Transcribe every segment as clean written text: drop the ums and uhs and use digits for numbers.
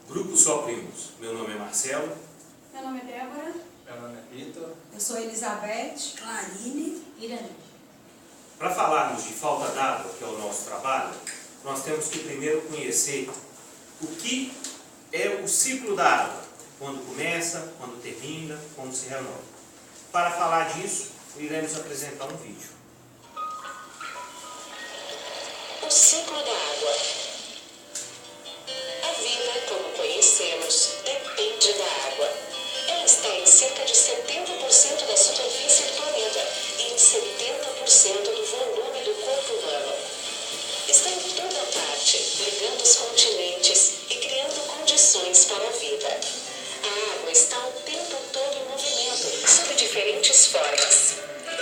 Grupo Só Primos. Meu nome é Marcelo. Meu nome é Débora. Meu nome é Vitor. Eu sou Elizabeth. Clarine. Irani. Para falarmos de falta d'água, que é o nosso trabalho, nós temos que primeiro conhecer o que é o ciclo da água, quando começa, quando termina, como se renova. Para falar disso, iremos apresentar um vídeo. O ciclo da água. A vida, como conhecemos, depende da água. Ela está em cerca de 70% da superfície do planeta e em 70% do volume do corpo humano. Está em toda parte, ligando os continentes e criando condições para a vida. A água está o tempo todo em movimento, sob diferentes formas.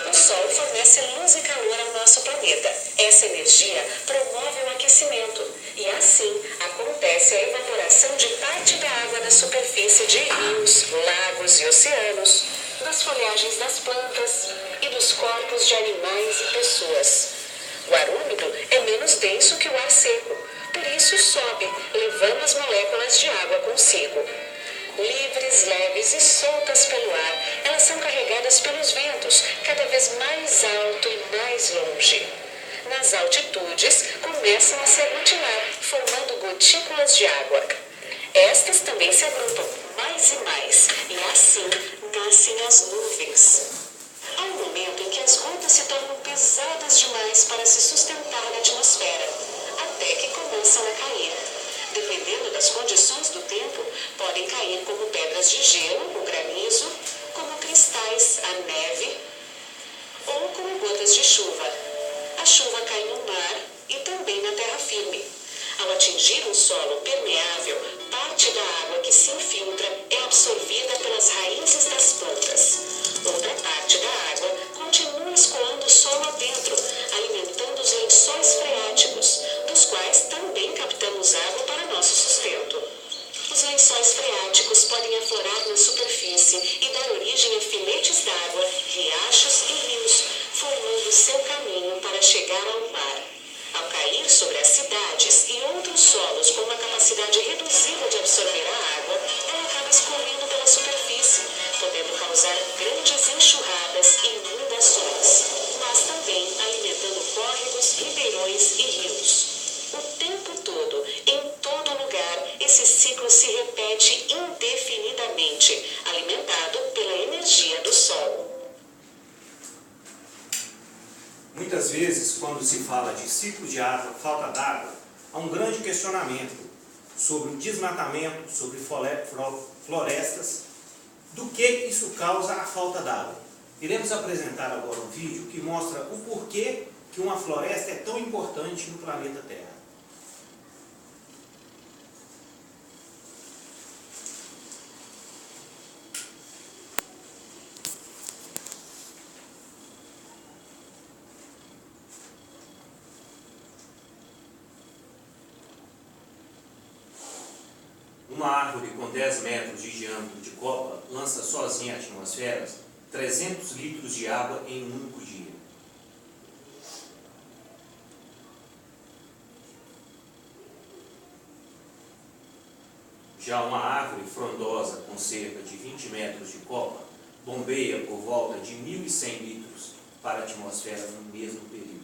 O Sol fornece luz e calor ao nosso planeta. Essa energia promove o aquecimento e, assim, acontece a evaporação de parte da água da superfície de rios, lagos e oceanos, das folhagens das plantas e dos corpos de animais e pessoas. O ar úmido é menos denso que o ar seco, por isso sobe, levando as moléculas de água consigo. Livres, leves e soltas pelo ar, elas são carregadas pelos ventos, cada vez mais alto e mais longe. Nas altitudes, começam a se aglutinar, formando gotículas de água. Estas também se agrupam mais e mais, e assim nascem as nuvens. Há um momento em que as gotas se tornam pesadas demais para se sustentar na atmosfera, até que começam a cair. Dependendo das condições do tempo, podem cair como pedras de gelo, o granizo, como cristais, a neve, ou como gotas de chuva. A chuva cai no mar e também na terra firme. Ao atingir um solo permeável, parte da água que se infiltra é absorvida pelas raízes das plantas. Outra parte da água continua escoando o solo adentro, alimentando os lençóis freáticos, dos quais também captamos água para nosso sustento. Os lençóis freáticos podem aflorar na superfície e dar origem a filetes d'água, riachos e rios, formando seu caminho para chegar ao mar. Ao cair sobre as cidades e outros solos com uma capacidade reduzida de absorver a água, ela acaba escorrendo pela superfície, podendo causar grandes enxurradas e inundações, mas também alimentando córregos, ribeirões e rios. O tempo todo, em todo lugar, esse ciclo se repete indefinidamente, alimentado pela energia do Sol. Muitas vezes, quando se fala de ciclo de água, falta d'água, há um grande questionamento sobre o desmatamento, sobre florestas, do que isso causa a falta d'água. Iremos apresentar agora um vídeo que mostra o porquê que uma floresta é tão importante no planeta Terra. Uma árvore com 10 metros de diâmetro de copa lança sozinha à atmosfera 300 litros de água em um único dia. Já uma árvore frondosa com cerca de 20 metros de copa bombeia por volta de 1.100 litros para a atmosfera no mesmo período.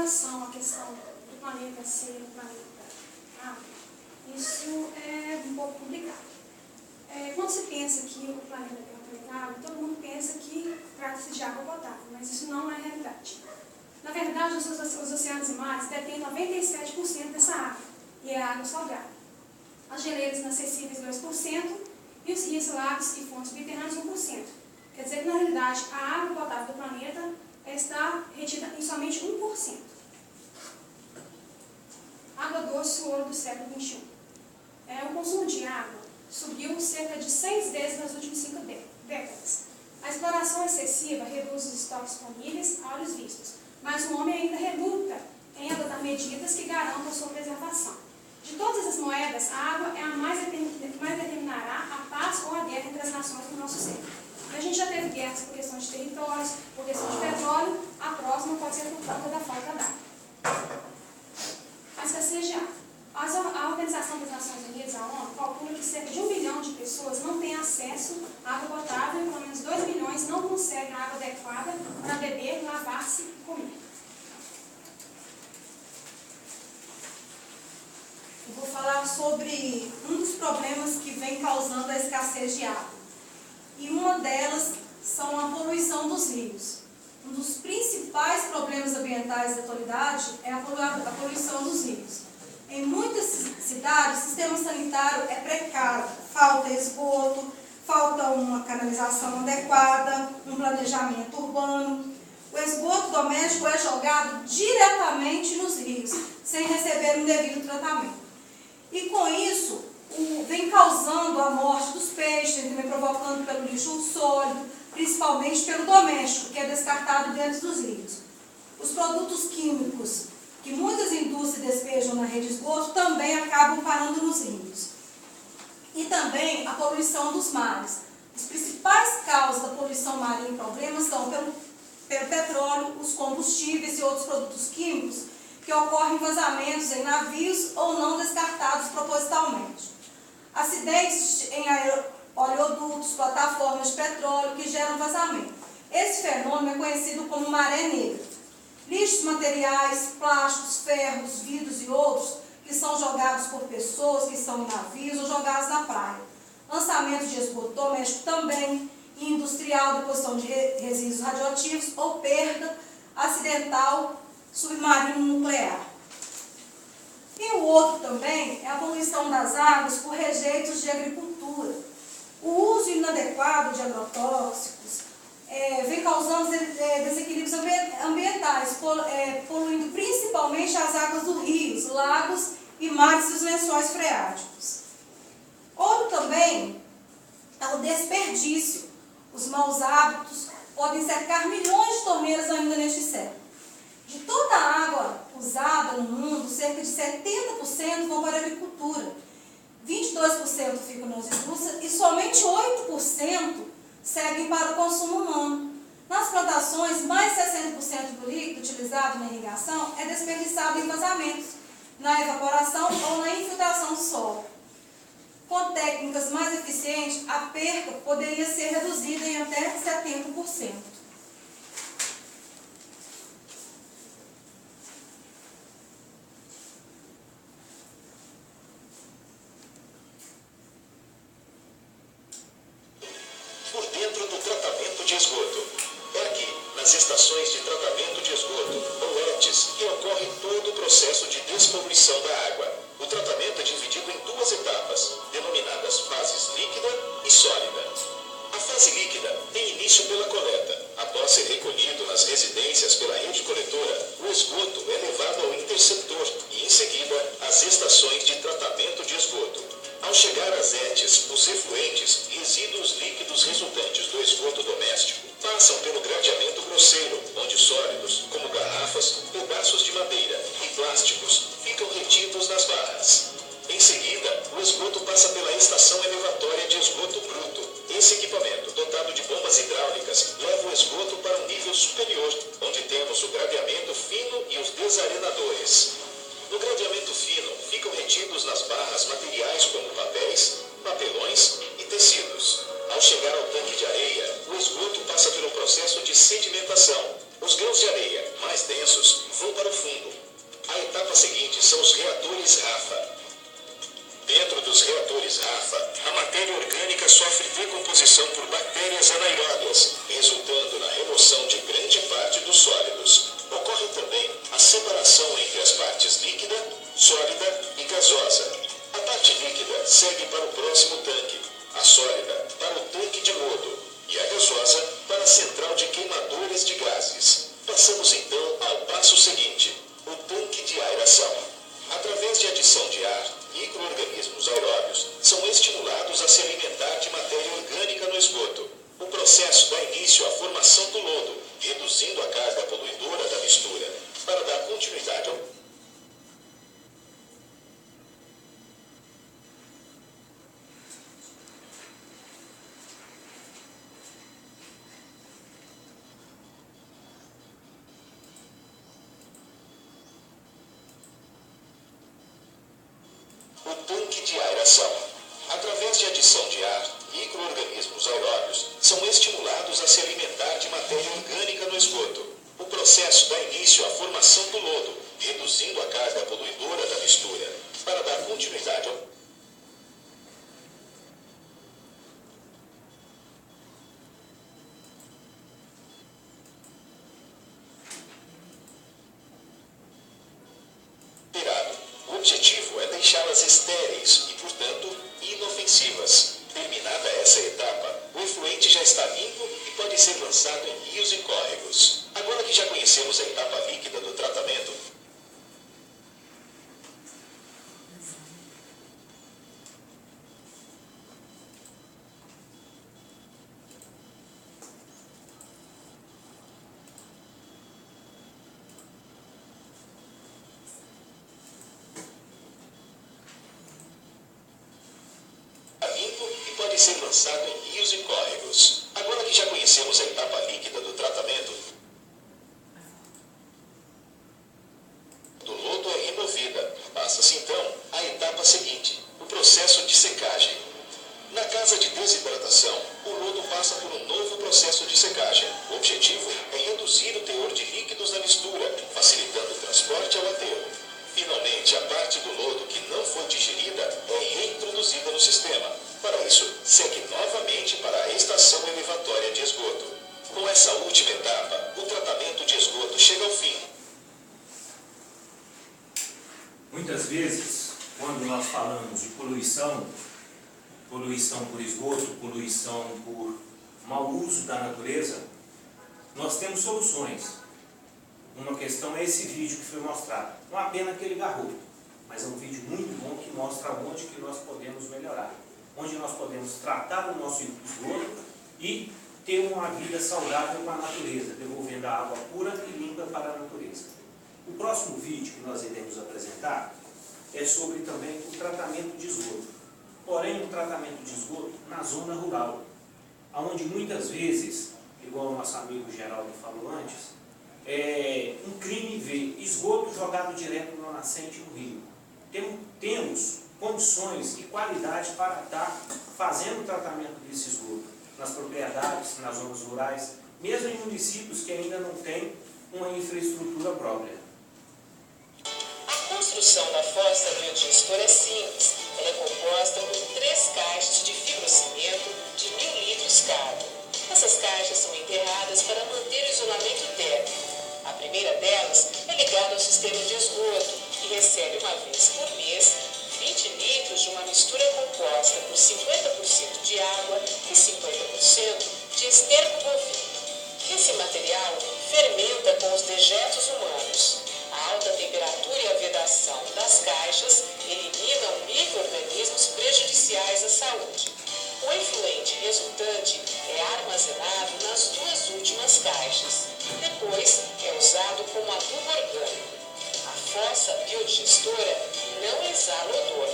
relação à questão do planeta ser um planeta água, isso é um pouco complicado. Quando se pensa que o planeta Terra é um planeta água, todo mundo pensa que trata-se de água potável, mas isso não é a realidade. Na verdade, os oceanos e mares detêm 97% dessa água, e é água salgada. As geleiras inacessíveis 2%, e os rios, lagos e fontes subterrâneas 1%. Quer dizer que, na realidade, a água potável do planeta está retida em somente 1%. Água doce, o ouro do século XXI. O consumo de água subiu cerca de 6 vezes nas últimas 5 décadas. A exploração excessiva reduz os estoques disponíveis a olhos vistos, mas o homem ainda reluta em adotar medidas que garantam a sua preservação. De todas as moedas, a água é a que mais determinará a paz ou a guerra entre as nações do nosso século. A gente já teve guerras por questão de territórios, por questão de petróleo, a próxima pode ser por conta da falta d'água. A escassez de água. A Organização das Nações Unidas, a ONU, calcula que cerca de 1 bilhão de pessoas não têm acesso à água potável e pelo menos 2 milhões não conseguem água adequada para beber, lavar-se e comer. Eu vou falar sobre um dos problemas que vem causando a escassez de água. E uma delas são a poluição dos rios. Um dos principais problemas ambientais da atualidade é a poluição dos rios. Em muitas cidades, o sistema sanitário é precário, falta esgoto, falta uma canalização adequada, um planejamento urbano. O esgoto doméstico é jogado diretamente nos rios, sem receber um devido tratamento. E com isso, vem causando a morte dos peixes, vem provocando pelo lixo sólido, principalmente pelo doméstico, que é descartado dentro dos rios. Os produtos químicos que muitas indústrias despejam na rede de esgoto também acabam parando nos rios. E também a poluição dos mares. As principais causas da poluição marinha e problemas são pelo petróleo, os combustíveis e outros produtos químicos que ocorrem vazamentos em navios ou não descartados propositalmente. Acidentes em oleodutos, plataformas de petróleo que geram vazamento. Esse fenômeno é conhecido como maré negra. Lixos materiais, plásticos, ferros, vidros e outros que são jogados por pessoas que estão em navios ou jogados na praia. Lançamento de esgoto doméstico também, e industrial, deposição de resíduos radioativos ou perda acidental submarino nuclear. E o outro também é a poluição das águas por rejeitos de agricultura. O uso inadequado de agrotóxicos vem causando desequilíbrios ambientais, poluindo principalmente as águas dos rios, lagos e mares e os lençóis freáticos. Outro também é o desperdício. Os maus hábitos podem cercar milhões de torneiras ainda neste século. De toda a água usada no mundo, cerca de 70% vão para a agricultura, 22% ficam nas indústrias e somente 8% seguem para o consumo humano. Nas plantações, mais de 60% do líquido utilizado na irrigação é desperdiçado em vazamentos, na evaporação ou na infiltração do solo. Com técnicas mais eficientes, a perca poderia ser reduzida em até 70%. Por dentro do tratamento de esgoto. É aqui, nas estações de tratamento de esgoto, ou ETs, que ocorre todo o processo de despoluição da água. O tratamento é dividido em 2 etapas, denominadas fases líquida e sólida. A fase líquida tem início pela coleta. Após ser recolhido nas residências pela rede coletora, o esgoto é levado ao interceptor e, em seguida, às estações de tratamento de esgoto. Ao chegar às ETs, os efluentes, resíduos líquidos resultantes do esgoto doméstico, passam pelo gradeamento grosseiro, onde sólidos, como garrafas, pedaços de madeira e plásticos, ficam retidos nas barras. Em seguida, o esgoto passa pela estação elevatória de esgoto bruto. Esse equipamento, dotado de bombas hidráulicas, leva o esgoto para um nível superior, onde temos o gradeamento fino e os desarenadores. No gradeamento fino, ficam retidos nas barras materiais como papéis, papelões e tecidos. Ao chegar ao tanque de areia, o esgoto passa pelo processo de sedimentação. Os grãos de areia, mais densos, vão para o fundo, sofre decomposição por bactérias anaeróbias, resultando na remoção de grande parte dos sólidos. Ocorre também a separação entre as partes líquida, sólida e gasosa. A parte líquida segue para o próximo tanque, a sólida para o tanque de lodo e a gasosa para a central de queimadores de gases. Passamos então ao passo seguinte, o tanque de aeração. Através de adição de ar, micro-organismos aeróbios são estimulados a se alimentar de matéria orgânica no esgoto. O processo dá início à formação do lodo, reduzindo a carga poluidora da mistura. Para dar continuidade ao tanque de aeração. Através de adição de ar, micro-organismos aeróbios são estimulados a se alimentar de matéria orgânica no esgoto. O processo dá início à formação do lodo, reduzindo a carga poluidora da mistura. Para dar continuidade ao o objetivo é deixá-las estéreis e, portanto, inofensivas. Terminada essa etapa, o efluente já está limpo e pode ser lançado em rios e córregos. Agora que já conhecemos a etapa líquida do tratamento, pode ser lançado em rios e córregos. Agora que já conhecemos a etapa líquida do tratamento, do lodo é removida. Passa-se então à etapa seguinte, o processo de secagem. Na casa de desidratação, o lodo passa por um novo processo de secagem. O objetivo é reduzir o teor de líquidos na mistura, facilitando o transporte ao aterro. Finalmente, a parte do lodo que não foi digerida é reintroduzida no sistema. Para isso, segue novamente para a estação elevatória de esgoto. Com essa última etapa, o tratamento de esgoto chega ao fim. Muitas vezes, quando nós falamos de poluição por esgoto, poluição por mau uso da natureza, nós temos soluções. Uma questão é esse vídeo que foi mostrado. Uma pena que ele garrou, mas é um vídeo muito bom que mostra onde que nós podemos melhorar, onde nós podemos tratar o nosso esgoto e ter uma vida saudável com a natureza, devolvendo a água pura e limpa para a natureza. O próximo vídeo que nós iremos apresentar é sobre também o tratamento de esgoto. Porém, o tratamento de esgoto na zona rural, onde muitas vezes, igual o nosso amigo Geraldo falou antes, é um crime ver esgoto jogado direto na nascente do rio. Temos condições e qualidade para estar fazendo o tratamento desse esgoto nas propriedades, nas zonas rurais, mesmo em municípios que ainda não têm uma infraestrutura própria. A construção da fossa biodigestora é simples. Ela é composta por 3 caixas de fibrocimento de 1.000 litros cada. Essas caixas são enterradas para manter o isolamento térmico. A primeira delas é ligada ao sistema de esgoto, que recebe uma vez por mês 20 litros de uma mistura composta por 50% de água e 50% de esterco bovino. Esse material fermenta com os dejetos humanos. A alta temperatura e a vedação das caixas eliminam micro-organismos prejudiciais à saúde. O efluente resultante é armazenado nas 2 últimas caixas. Depois é usado como adubo orgânico. A fossa biodigestora não exala odor.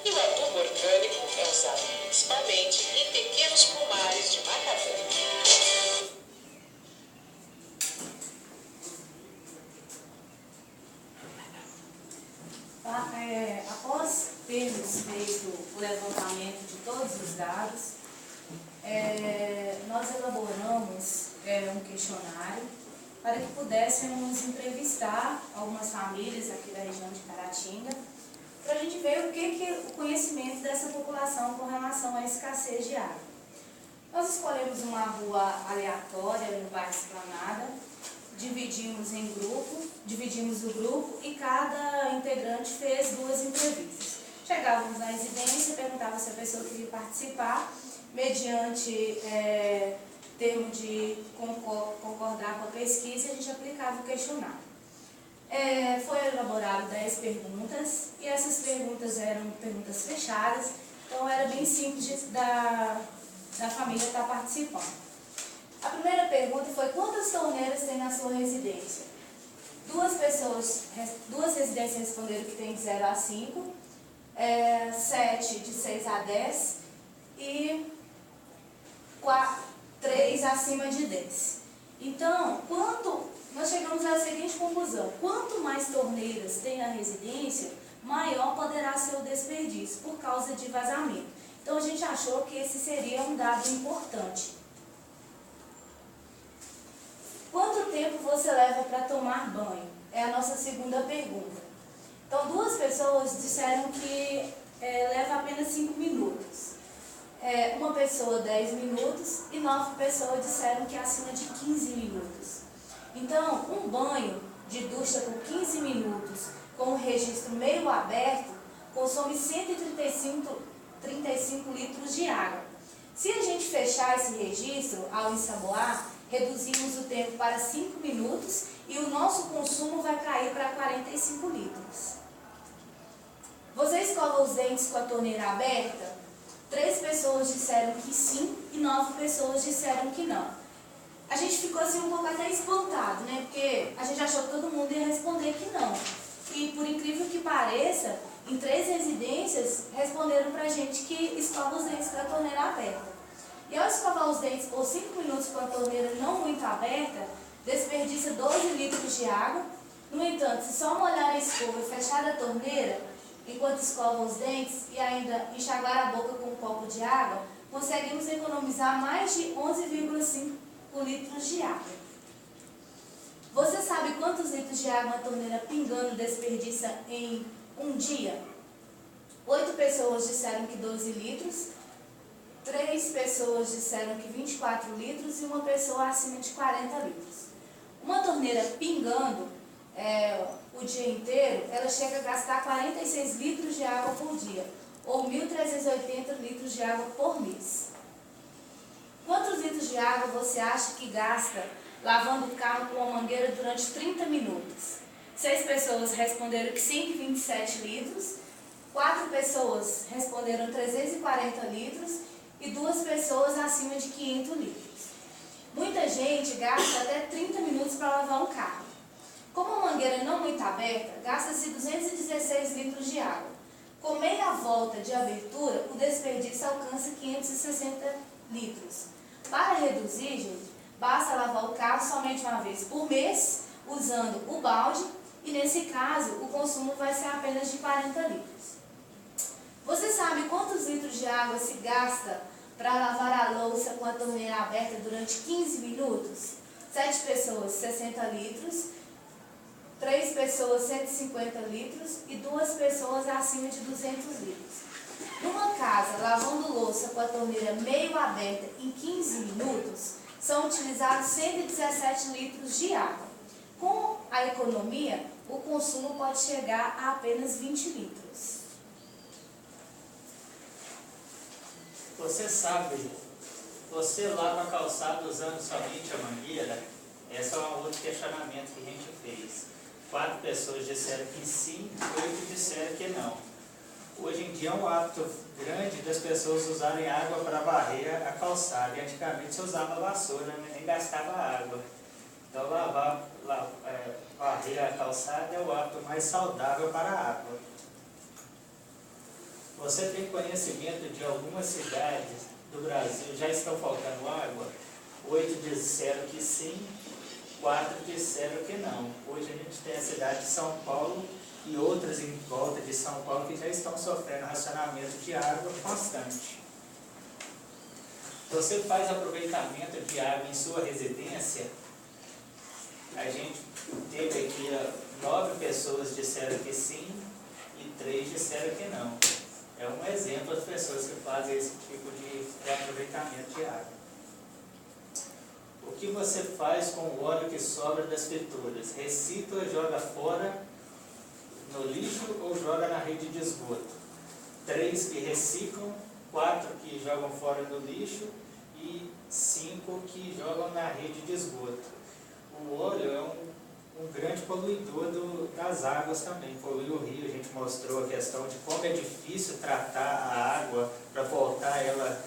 E o adubo orgânico é usado principalmente em pequenos pomares de macadâmia. Após termos feito o levantamento de todos os dados, nós elaboramos um questionário para que pudéssemos entrevistar algumas famílias aqui da região de Caratinga, para a gente ver o conhecimento dessa população com relação à escassez de água. Nós escolhemos uma rua aleatória no bairro Esplanada, dividimos o grupo e cada integrante fez 2 entrevistas. Chegávamos na residência, perguntava se a pessoa queria participar, mediante termo de concordar com a pesquisa, a gente aplicava o questionário. Foi elaborado 10 perguntas e essas perguntas eram perguntas fechadas, então era bem simples da família estar participando. A primeira pergunta foi: quantas torneiras tem na sua residência? 2 residências responderam que tem de 0 a 5, 7 de 6 a 10 e 3 acima de 10. Então, nós chegamos à seguinte conclusão: quanto mais torneiras tem na residência, maior poderá ser o desperdício por causa de vazamento. Então a gente achou que esse seria um dado importante. Quanto tempo você leva para tomar banho? É a nossa segunda pergunta. Então 2 pessoas disseram que leva apenas 5 minutos. Uma pessoa 10 minutos e 9 pessoas disseram que é acima de 15 minutos. Então, um banho de ducha com 15 minutos, com o registro meio aberto, consome 135 litros de água. Se a gente fechar esse registro ao ensaboar, reduzimos o tempo para 5 minutos e o nosso consumo vai cair para 45 litros. Você escova os dentes com a torneira aberta? 3 pessoas disseram que sim e 9 pessoas disseram que não. A gente ficou assim um pouco até espantado, né? Porque a gente achou que todo mundo ia responder que não. E por incrível que pareça, em 3 residências responderam pra gente que escova os dentes com a torneira aberta. E ao escovar os dentes por 5 minutos com a torneira não muito aberta, desperdiça 12 litros de água. No entanto, se só molhar a escova e fechar a torneira, enquanto escova os dentes e ainda enxaguar a boca com um copo de água, conseguimos economizar mais de 11,5 litros de água. Você sabe quantos litros de água uma torneira pingando desperdiça em um dia? 8 pessoas disseram que 12 litros, 3 pessoas disseram que 24 litros e uma pessoa acima de 40 litros. Uma torneira pingando o dia inteiro, ela chega a gastar 46 litros de água por dia, ou 1.380 litros de água por mês. Quantos litros de água você acha que gasta lavando o carro com uma mangueira durante 30 minutos? 6 pessoas responderam que 127 litros, 4 pessoas responderam 340 litros e 2 pessoas acima de 500 litros. Muita gente gasta até 30 minutos para lavar um carro. Como a mangueira não muito aberta, gasta-se 216 litros de água. Com meia volta de abertura, o desperdício alcança 560 litros. Para reduzir, gente, basta lavar o carro somente uma vez por mês, usando o balde, e nesse caso, o consumo vai ser apenas de 40 litros. Você sabe quantos litros de água se gasta para lavar a louça com a torneira aberta durante 15 minutos? 7 pessoas, 60 litros, 3 pessoas, 150 litros e 2 pessoas acima de 200 litros. Numa casa, lavando louça com a torneira meio aberta em 15 minutos, são utilizados 117 litros de água. Com a economia, o consumo pode chegar a apenas 20 litros. Você sabe, você lava a calçada usando somente a mangueira? Esse é um outro questionamento que a gente fez. 4 pessoas disseram que sim, 8 disseram que não. Hoje em dia é um hábito grande das pessoas usarem água para varrer a calçada. E antigamente se usava vassoura, né? Nem gastava água. Então varrer a calçada é o hábito mais saudável para a água. Você tem conhecimento de algumas cidades do Brasil já estão faltando água? 8 disseram que sim, 4 disseram que não. Hoje a gente tem a cidade de São Paulo e outras em volta de São Paulo que já estão sofrendo racionamento de água constante. Você faz aproveitamento de água em sua residência? A gente teve aqui 9 pessoas disseram que sim e 3 disseram que não. É um exemplo das pessoas que fazem esse tipo de reaproveitamento de água. O que você faz com o óleo que sobra das frituras? Recicla, joga fora no lixo ou joga na rede de esgoto? 3 que reciclam, 4 que jogam fora no lixo e 5 que jogam na rede de esgoto. O óleo é um grande poluidor das águas também, polui o rio. A gente mostrou a questão de como é difícil tratar a água para voltar ela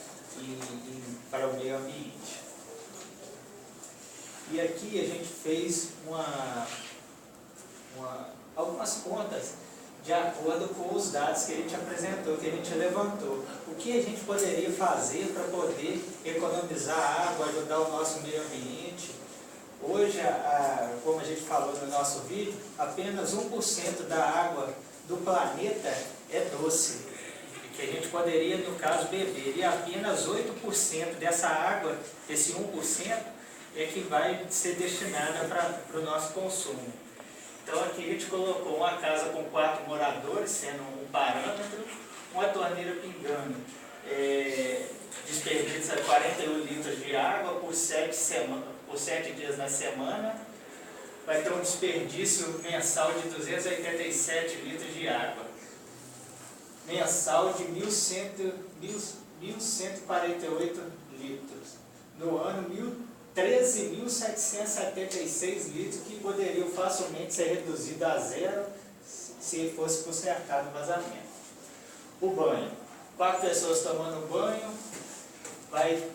para o meio ambiente. E aqui a gente fez algumas contas de acordo com os dados que a gente apresentou, que a gente levantou. O que a gente poderia fazer para poder economizar água, ajudar o nosso meio ambiente? Hoje, como a gente falou no nosso vídeo, apenas 1% da água do planeta é doce, que a gente poderia, no caso, beber. E apenas 8% dessa água, esse 1%, é que vai ser destinada para o nosso consumo. Então aqui a gente colocou uma casa com 4 moradores, sendo um parâmetro, uma torneira pingando, desperdiça 41 litros de água por 7 dias na semana, vai ter um desperdício mensal de 287 litros de água, mensal de 1.148 litros, no ano 13.776 litros, que poderiam facilmente ser reduzidos a 0 se fosse consertado o vazamento. O banho. 4 pessoas tomando banho, vai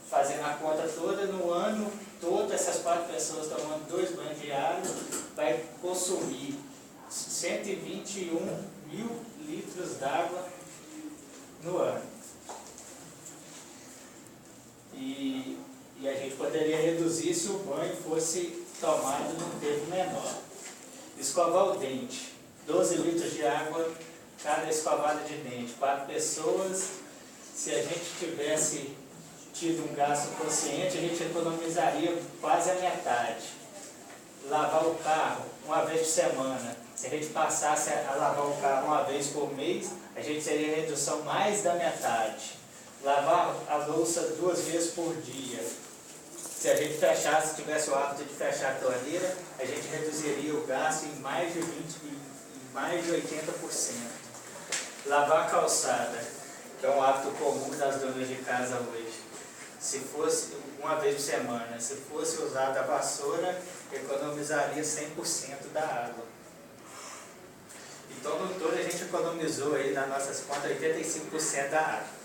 fazendo a conta toda, no ano todo, essas 4 pessoas tomando 2 banhos de água, vai consumir 121 mil litros d'água no ano. E a gente poderia reduzir se o banho fosse tomado num tempo menor. Escovar o dente, 12 litros de água cada escovada de dente, 4 pessoas. Se a gente tivesse tido um gasto consciente, a gente economizaria quase a metade. Lavar o carro uma vez por semana, se a gente passasse a lavar o carro uma vez por mês, a gente teria redução mais da metade. Lavar a louça 2 vezes por dia. Se a gente fechasse, tivesse o hábito de fechar a torneira, a gente reduziria o gasto em mais de 80%. Lavar a calçada, que é um hábito comum das donas de casa hoje. Se fosse uma vez por semana, se fosse usada a vassoura, economizaria 100% da água. Então, no todo, a gente economizou aí, nas nossas contas, 85% da água.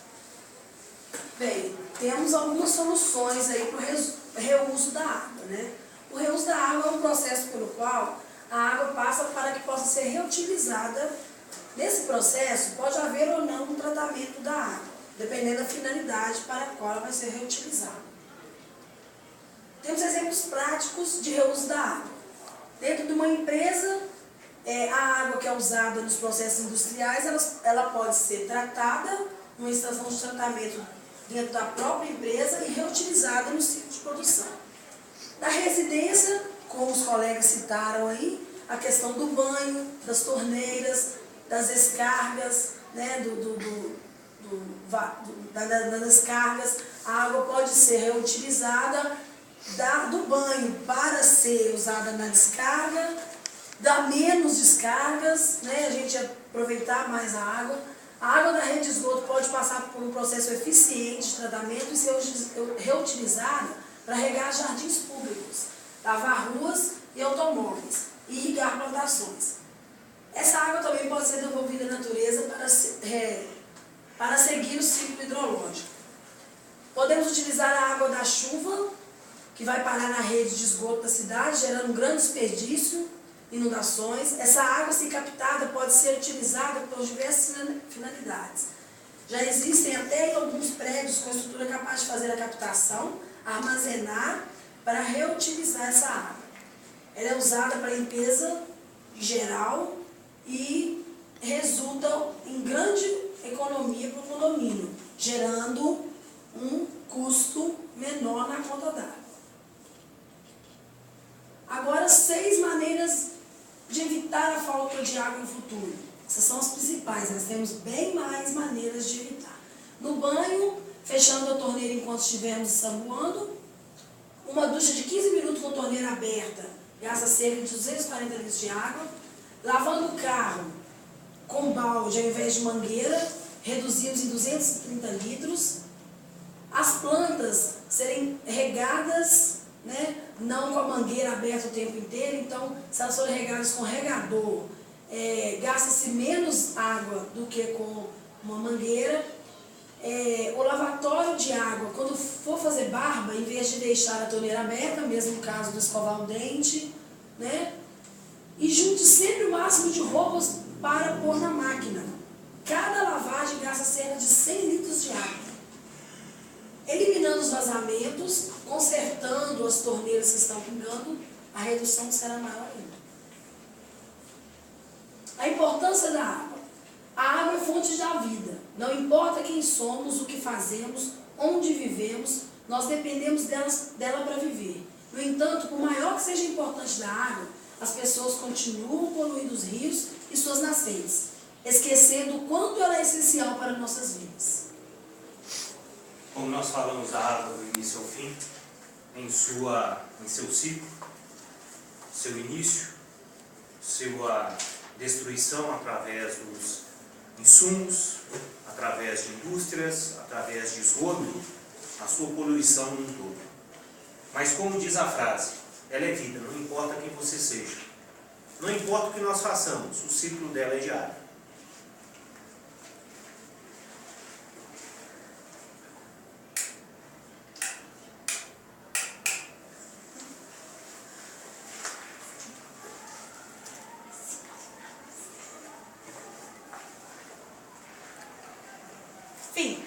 Bem, temos algumas soluções aí para o reuso da água, né? O reuso da água é um processo pelo qual a água passa para que possa ser reutilizada. Nesse processo, pode haver ou não um tratamento da água, dependendo da finalidade para a qual ela vai ser reutilizada. Temos exemplos práticos de reuso da água. Dentro de uma empresa, a água que é usada nos processos industriais, ela pode ser tratada numa estação de tratamento dentro da própria empresa e reutilizada no ciclo de produção. Na residência, como os colegas citaram aí, a questão do banho, das torneiras, das descargas, né, das descargas, a água pode ser reutilizada do banho para ser usada na descarga, dar menos descargas, né, a gente aproveitar mais a água. A água da rede de esgoto pode passar por um processo eficiente de tratamento e ser reutilizada para regar jardins públicos, lavar ruas e automóveis e irrigar plantações. Essa água também pode ser devolvida à natureza para seguir o ciclo hidrológico. Podemos utilizar a água da chuva, que vai parar na rede de esgoto da cidade, gerando um grande desperdício, inundações. Essa água, se captada, pode ser utilizada por diversas finalidades. Já existem até alguns prédios com estrutura capaz de fazer a captação, armazenar, para reutilizar essa água. Ela é usada para limpeza geral e resulta em grande economia para o condomínio, gerando um custo menor na conta d'água. Agora, 6 maneiras de evitar a falta de água no futuro. temos bem mais maneiras de evitar. No banho, fechando a torneira enquanto estivermos ensaboando. Uma ducha de 15 minutos com torneira aberta gasta cerca de 240 litros de água. Lavando o carro com balde ao invés de mangueira, reduzimos em 230 litros. As plantas serem regadas, né, não com a mangueira aberta o tempo inteiro. Então, se elas forem regadas com regador, gasta-se menos água do que com uma mangueira. O lavatório de água, quando for fazer barba, em vez de deixar a torneira aberta, mesmo no caso de escovar o dente, né? E junte sempre o máximo de roupas para pôr na máquina. Cada lavagem gasta cerca de 100 litros de água. Eliminando os vazamentos, consertando as torneiras que estão pingando, a redução será maior ainda. A importância da água. A água é fonte da vida. Não importa quem somos, o que fazemos, onde vivemos, nós dependemos dela para viver. No entanto, por maior que seja a importância da água, as pessoas continuam poluindo os rios e suas nascentes, esquecendo o quanto ela é essencial para nossas vidas. Como nós falamos da água do início ao fim, em seu ciclo, seu início, sua destruição através dos insumos, através de indústrias, através de esgoto, a sua poluição no todo. Mas como diz a frase, ela é vida, não importa quem você seja. Não importa o que nós façamos, o ciclo dela é diário. Fim.